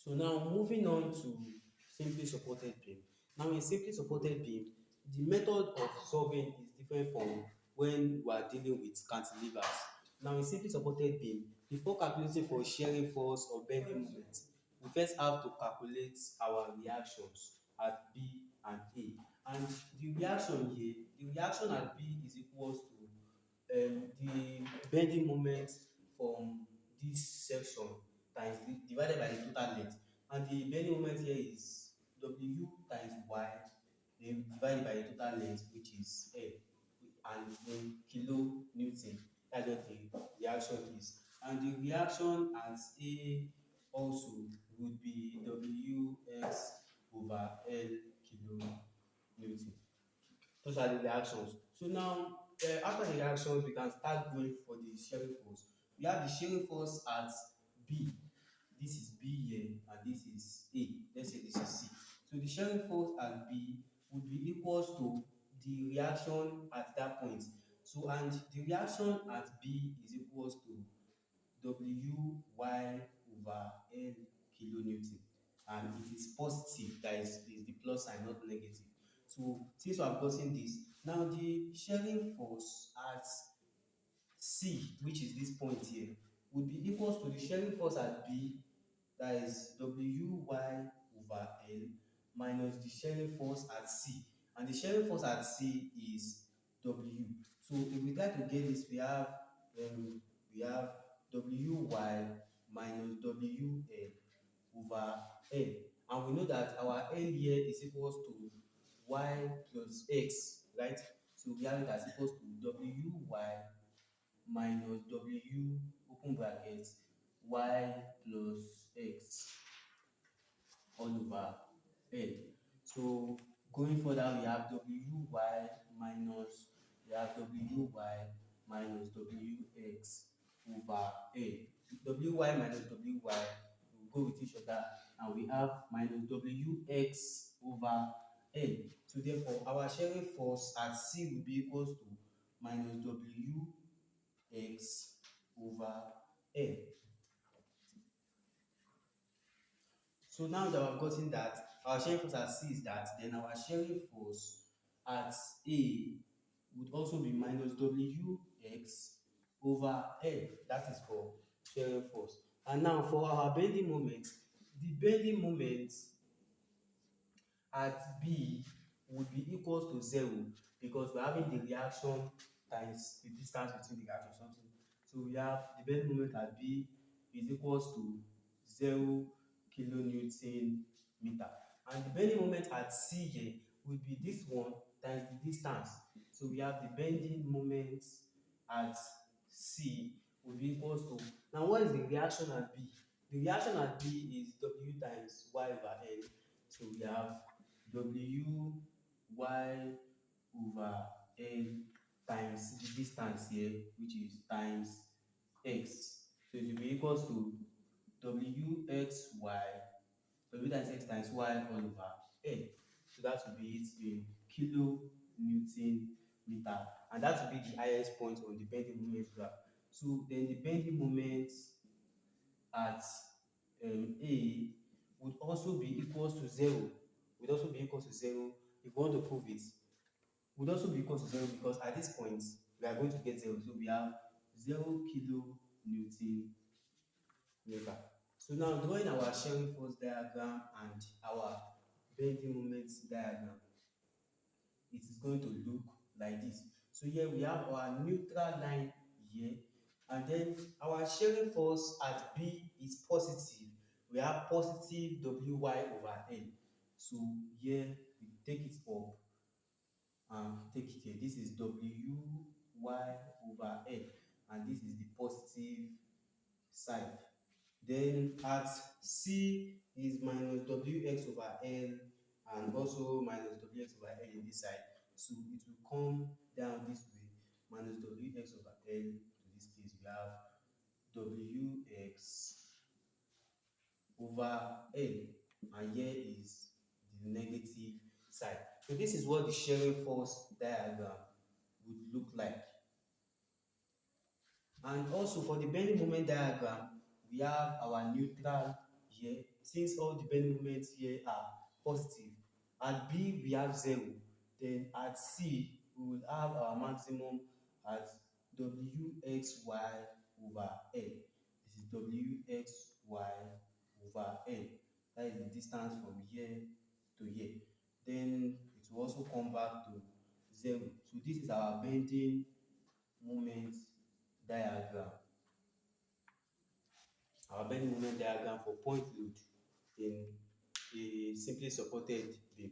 So now moving on to simply supported beam. Now in simply supported beam, the method of solving is different from when we are dealing with cantilevers. Now in simply supported beam, before calculating for shearing force or bending moment, we first have to calculate our reactions at B and A. And the reaction here, the reaction at B is equals to the bending moment from this section times divided by the total length, and the bending moment here is W times Y then divided by the total length, which is L, and then kilo Newton. That's what the reaction is. And the reaction at A also would be Wx over L kilo Newton. Those are the reactions. So now, after the reactions, we can start going for the shearing force. We have the shearing force at B. This is B here, and this is A. Let's say this is C. So the shearing force at B would be equals to the reaction at that point. So and the reaction at B is equals to Wy over L kilonewton, and it is positive, that is the plus sign, not negative. So since we have gotten this, now the shearing force at C, which is this point here, would be equals to the shearing force at B, that is Wy over L, minus the shearing force at C. And the shearing force at C is W. So if we try to get this, we have Wy minus Wl over L. And we know that our L here is equals to Y plus X, right? So we have it as equals to Wy minus W open bracket Y plus X all over L. So going further, we have Wy minus Wx over L. Wy minus Wy will go with each other, and we have minus Wx over L. So therefore, our shearing force at C will be equals to minus Wx over L. So now that we've gotten that, our shearing force at C is that, then our shearing force at A would also be minus Wx over L. That is for shearing force. And now for our bending moment, the bending moment at B would be equals to 0, because we're having the reaction times the distance between the reaction, something. So we have the bending moment at B is equals to 0 kilonewton meter. And the bending moment at C here will be this one times the distance. So we have the bending moment at C will be equals to, now what is the reaction at B? The reaction at B is W times Y over L. So we have Wy over L times the distance here, which is times X. So it will be equals to Wxy, W times X times Y all over L. So that will be it in kilo Newton meter. And that will be the highest point on the bending moment graph. So then the bending moment at A would also be equals to 0. Would also be equals to 0 if we want to prove it. Would also be equals to 0 because at this point we are going to get 0. So we have 0 kilo Newton meter. So now drawing our shearing force diagram and our bending moment diagram, it is going to look like this. So here we have our neutral line here, and then our shearing force at B is positive. We have positive Wy over L. So here we take it up and take it here. This is Wy over L, and this is the positive side. Then at C is minus Wx over L, and also minus Wx over L in this side. So it will come down this way, minus Wx over L. In this case, we have Wx over L, and here is the negative side. So this is what the shearing force diagram would look like. And also for the bending moment diagram, we have our neutral here, since all the bending moments here are positive, at B we have 0, then at C we will have our maximum at wxy over L. This is wxy over L. That is the distance from here to here. Then it will also come back to 0. So this is our bending moment diagram. Our bending moment diagram for point load in a simply supported beam.